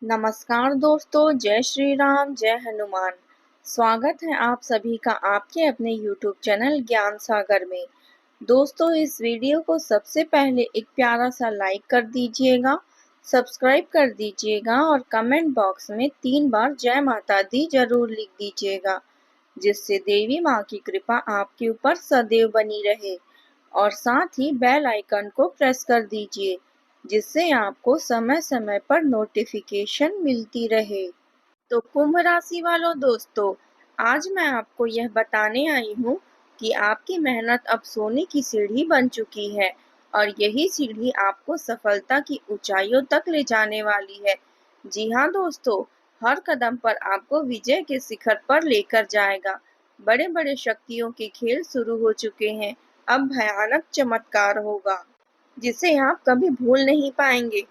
नमस्कार दोस्तों, जय श्री राम, जय हनुमान। स्वागत है आप सभी का आपके अपने YouTube चैनल ज्ञान सागर में। दोस्तों, इस वीडियो को सबसे पहले एक प्यारा सा लाइक कर दीजिएगा, सब्सक्राइब कर दीजिएगा और कमेंट बॉक्स में 3 बार जय माता दी जरूर लिख दीजिएगा, जिससे देवी माँ की कृपा आपके ऊपर सदैव बनी रहे। और साथ ही बेल आइकन को प्रेस कर दीजिए, जिससे आपको समय समय पर नोटिफिकेशन मिलती रहे। तो कुंभ राशि वालों दोस्तों, आज मैं आपको यह बताने आई हूँ कि आपकी मेहनत अब सोने की सीढ़ी बन चुकी है और यही सीढ़ी आपको सफलता की ऊंचाइयों तक ले जाने वाली है। जी हाँ दोस्तों, हर कदम पर आपको विजय के शिखर पर लेकर जाएगा। बड़े बड़े शक्तियों के खेल शुरू हो चुके हैं। अब भयानक चमत्कार होगा, जिसे आप कभी भूल नहीं पाएंगे।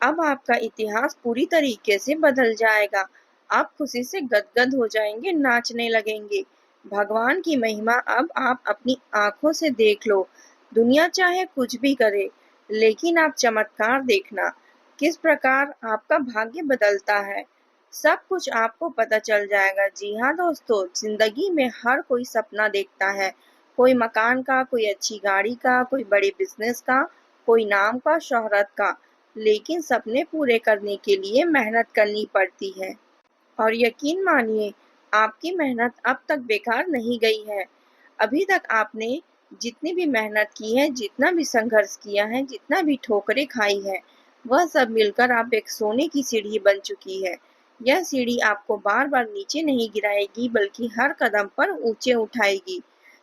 अब आपका इतिहास पूरी तरीके से बदल जाएगा। आप खुशी से गदगद हो जाएंगे, नाचने लगेंगे। भगवान की महिमा अब आप अपनी आंखों से देख लो। दुनिया चाहे कुछ भी करे, लेकिन आप चमत्कार देखना, किस प्रकार आपका भाग्य बदलता है। सब कुछ आपको पता चल जाएगा। जी हाँ दोस्तों, जिंदगी में हर कोई सपना देखता है। कोई मकान का, कोई अच्छी गाड़ी का, कोई बड़े बिजनेस का, कोई नाम का, शोहरत का। लेकिन सपने पूरे करने के लिए मेहनत करनी पड़ती है। और यकीन मानिए, आपकी मेहनत अब तक बेकार नहीं गई है। अभी तक आपने जितनी भी मेहनत की है, जितना भी संघर्ष किया है, जितना भी ठोकरें खाई है, वह सब मिलकर आप एक सोने की सीढ़ी बन चुकी है। यह सीढ़ी आपको बार बार नीचे नहीं गिराएगी, बल्कि हर कदम पर ऊंचे उठाएगी।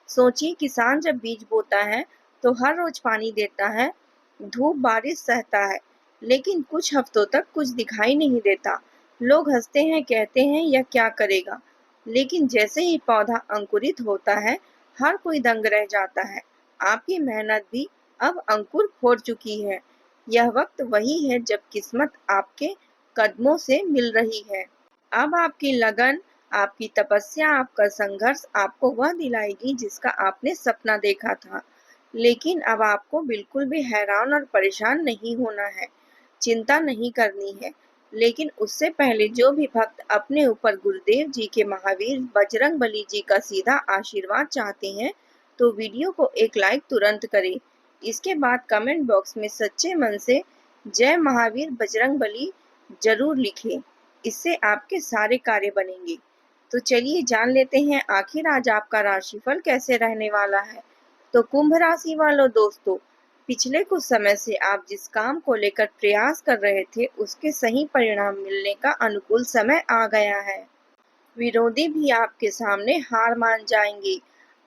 सोचिए, किसान जब बीज बोता है तो हर रोज पानी देता है, धूप बारिश सहता है, लेकिन कुछ हफ्तों तक कुछ दिखाई नहीं देता। लोग हंसते हैं, कहते हैं यह क्या करेगा, लेकिन जैसे ही पौधा अंकुरित होता है, हर कोई दंग रह जाता है। आपकी मेहनत भी अब अंकुर फोड़ चुकी है। यह वक्त वही है जब किस्मत आपके कदमों से मिल रही है। अब आपकी लगन, आपकी तपस्या, आपका संघर्ष आपको वह दिलाएगी जिसका आपने सपना देखा था। लेकिन अब आपको बिल्कुल भी हैरान और परेशान नहीं होना है, चिंता नहीं करनी है। लेकिन उससे पहले जो भी भक्त अपने ऊपर गुरुदेव जी के महावीर बजरंगबली जी का सीधा आशीर्वाद चाहते हैं, तो वीडियो को एक लाइक तुरंत करें। इसके बाद कमेंट बॉक्स में सच्चे मन से जय महावीर बजरंगबली जरूर लिखें। इससे आपके सारे कार्य बनेंगे। तो चलिए जान लेते हैं आखिर आज आपका राशिफल कैसे रहने वाला है। तो कुंभ राशि वालों दोस्तों, पिछले कुछ समय से आप जिस काम को लेकर प्रयास कर रहे थे, उसके सही परिणाम मिलने का अनुकूल समय आ गया है। विरोधी भी आपके सामने हार मान जाएंगे,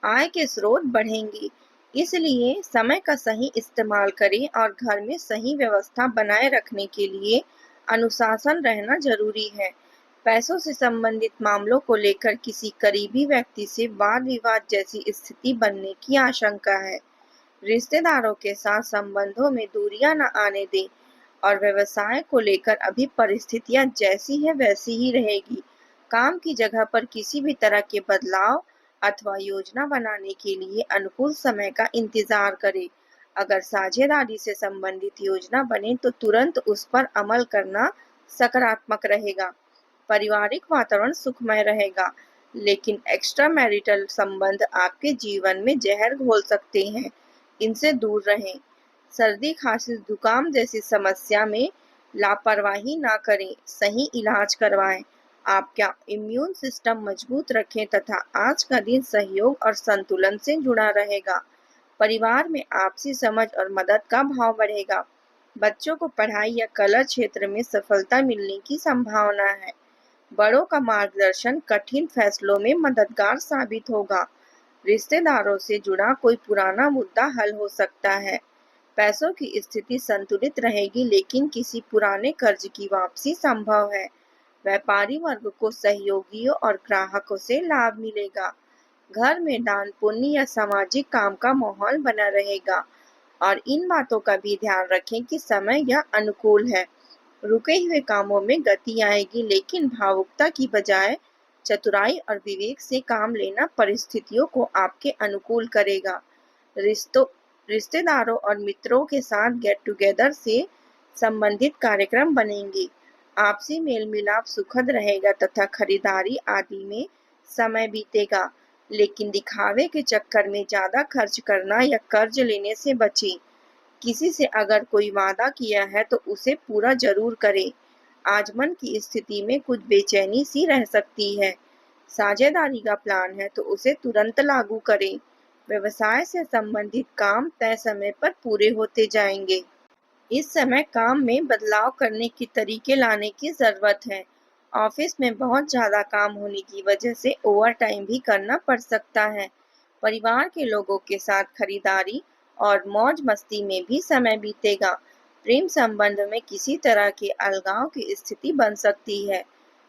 आय के स्रोत बढ़ेंगे। इसलिए समय का सही इस्तेमाल करें और घर में सही व्यवस्था बनाए रखने के लिए अनुशासन रहना जरूरी है। पैसों से संबंधित मामलों को लेकर किसी करीबी व्यक्ति से वाद विवाद जैसी स्थिति बनने की आशंका है। रिश्तेदारों के साथ संबंधों में दूरियां न आने दें और व्यवसाय को लेकर अभी परिस्थितियां जैसी है वैसी ही रहेगी। काम की जगह पर किसी भी तरह के बदलाव अथवा योजना बनाने के लिए अनुकूल समय का इंतजार करें। अगर साझेदारी से संबंधित योजना बने तो तुरंत उस पर अमल करना सकारात्मक रहेगा। पारिवारिक वातावरण सुखमय रहेगा, लेकिन एक्स्ट्रा मैरिटल संबंध आपके जीवन में जहर घोल सकते हैं। इनसे दूर रहें। सर्दी, खांसी, जुकाम जैसी समस्या में लापरवाही ना करें, सही इलाज करवाएं। आपका इम्यून सिस्टम मजबूत रखें तथा आज का दिन सहयोग और संतुलन से जुड़ा रहेगा। परिवार में आपसी समझ और मदद का भाव बढ़ेगा। बच्चों को पढ़ाई या कला क्षेत्र में सफलता मिलने की संभावना है। बड़ों का मार्गदर्शन कठिन फैसलों में मददगार साबित होगा। रिश्तेदारों से जुड़ा कोई पुराना मुद्दा हल हो सकता है। पैसों की स्थिति संतुलित रहेगी, लेकिन किसी पुराने कर्ज की वापसी संभव है। व्यापारी वर्ग को सहयोगियों और ग्राहकों से लाभ मिलेगा। घर में दान पुण्य या सामाजिक काम का माहौल बना रहेगा। और इन बातों का भी ध्यान रखें कि समय यह अनुकूल है। रुके हुए कामों में गति आएगी, लेकिन भावुकता की बजाय चतुराई और विवेक से काम लेना परिस्थितियों को आपके अनुकूल करेगा। रिश्तों रिश्तेदारों और मित्रों के साथ गेट टुगेदर से संबंधित कार्यक्रम बनेंगे। आपसी मेल मिलाप सुखद रहेगा तथा खरीदारी आदि में समय बीतेगा। लेकिन दिखावे के चक्कर में ज्यादा खर्च करना या कर्ज लेने से बचें। किसी से अगर कोई वादा किया है तो उसे पूरा जरूर करें। आज मन की स्थिति में कुछ बेचैनी सी रह सकती है। साझेदारी का प्लान है तो उसे तुरंत लागू करें। व्यवसाय से संबंधित काम तय समय पर पूरे होते जाएंगे। इस समय काम में बदलाव करने के तरीके लाने की जरूरत है। ऑफिस में बहुत ज्यादा काम होने की वजह से ओवर टाइम भी करना पड़ सकता है। परिवार के लोगों के साथ खरीदारी और मौज मस्ती में भी समय बीतेगा। प्रेम संबंध में किसी तरह के अलगाव की स्थिति बन सकती है।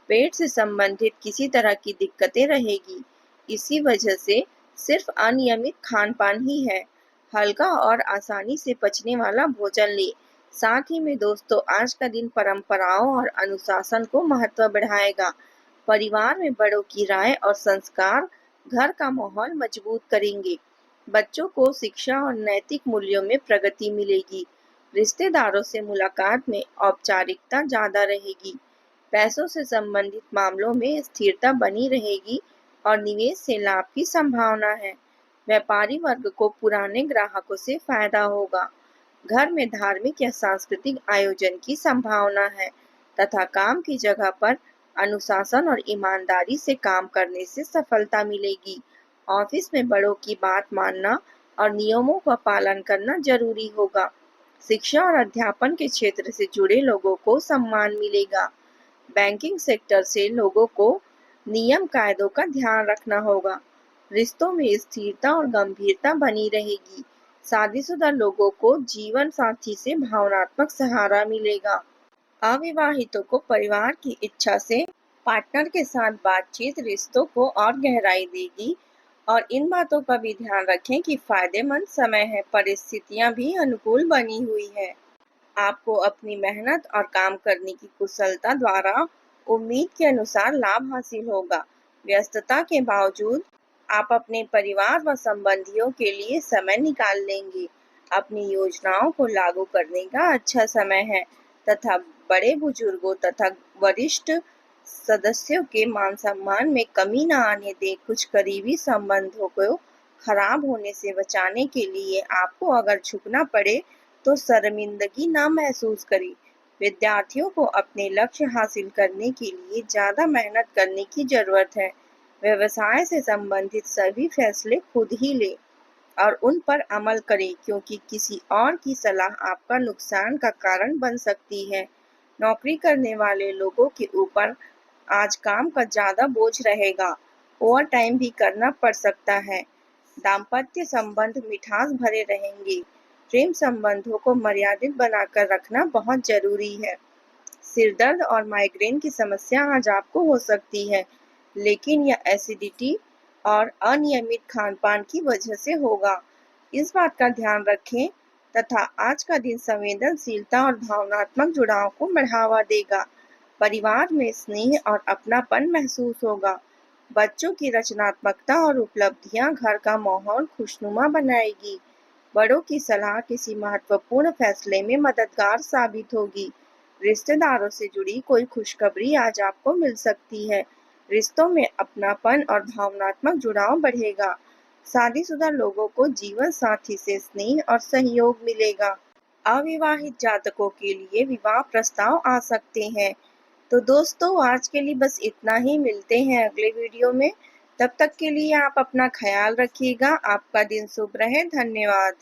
पेट से संबंधित किसी तरह की दिक्कतें रहेगी। इसी वजह से सिर्फ अनियमित खान पान ही है। हल्का और आसानी से पचने वाला भोजन ले। साथ ही में दोस्तों, आज का दिन परंपराओं और अनुशासन को महत्व बढ़ाएगा। परिवार में बड़ों की राय और संस्कार घर का माहौल मजबूत करेंगे। बच्चों को शिक्षा और नैतिक मूल्यों में प्रगति मिलेगी। रिश्तेदारों से मुलाकात में औपचारिकता ज्यादा रहेगी। पैसों से संबंधित मामलों में स्थिरता बनी रहेगी और निवेश से लाभ की संभावना है। व्यापारी वर्ग को पुराने ग्राहकों से फायदा होगा। घर में धार्मिक या सांस्कृतिक आयोजन की संभावना है तथा काम की जगह पर अनुशासन और ईमानदारी से काम करने से सफलता मिलेगी। ऑफिस में बड़ों की बात मानना और नियमों का पालन करना जरूरी होगा। शिक्षा और अध्यापन के क्षेत्र से जुड़े लोगों को सम्मान मिलेगा। बैंकिंग सेक्टर से लोगों को नियम कायदों का ध्यान रखना होगा। रिश्तों में स्थिरता और गंभीरता बनी रहेगी। शादीशुदा लोगों को जीवन साथी से भावनात्मक सहारा मिलेगा। अविवाहितों को परिवार की इच्छा से पार्टनर के साथ बातचीत रिश्तों को और गहराई देगी। और इन बातों का भी ध्यान रखें कि फायदेमंद समय है, परिस्थितियां भी अनुकूल बनी हुई है। आपको अपनी मेहनत और काम करने की कुशलता द्वारा उम्मीद के अनुसार लाभ हासिल होगा। व्यस्तता के बावजूद आप अपने परिवार व संबंधियों के लिए समय निकाल लेंगे। अपनी योजनाओं को लागू करने का अच्छा समय है तथा बड़े बुजुर्गों तथा वरिष्ठ सदस्यों के मान सम्मान में कमी न आने दें। कुछ करीबी संबंधों को खराब होने से बचाने के लिए आपको अगर झुकना पड़े तो शर्मिंदगी ना महसूस करें। विद्यार्थियों को अपने लक्ष्य हासिल करने के लिए ज्यादा मेहनत करने की जरूरत है। व्यवसाय से संबंधित सभी फैसले खुद ही लें और उन पर अमल करें, क्योंकि किसी और की सलाह आपका नुकसान का कारण बन सकती है। नौकरी करने वाले लोगों के ऊपर आज काम का ज्यादा बोझ रहेगा। ओवर टाइम भी करना पड़ सकता है। दाम्पत्य संबंध मिठास भरे रहेंगे। प्रेम संबंधों को मर्यादित बनाकर रखना बहुत जरूरी है। सिरदर्द और माइग्रेन की समस्या आज आपको हो सकती है, लेकिन यह एसिडिटी और अनियमित खान-पान की वजह से होगा। इस बात का ध्यान रखें तथा आज का दिन संवेदनशीलता और भावनात्मक जुड़ाव को बढ़ावा देगा। परिवार में स्नेह और अपनापन महसूस होगा। बच्चों की रचनात्मकता और उपलब्धियां घर का माहौल खुशनुमा बनाएगी। बड़ों की सलाह किसी महत्वपूर्ण फैसले में मददगार साबित होगी। रिश्तेदारों से जुड़ी कोई खुशखबरी आज आपको मिल सकती है। रिश्तों में अपनापन और भावनात्मक जुड़ाव बढ़ेगा। शादीशुदा लोगों को जीवन साथी से स्नेह और सहयोग मिलेगा। अविवाहित जातकों के लिए विवाह प्रस्ताव आ सकते हैं। तो दोस्तों, आज के लिए बस इतना ही। मिलते हैं अगले वीडियो में। तब तक के लिए आप अपना ख्याल रखिएगा। आपका दिन शुभ रहे। धन्यवाद।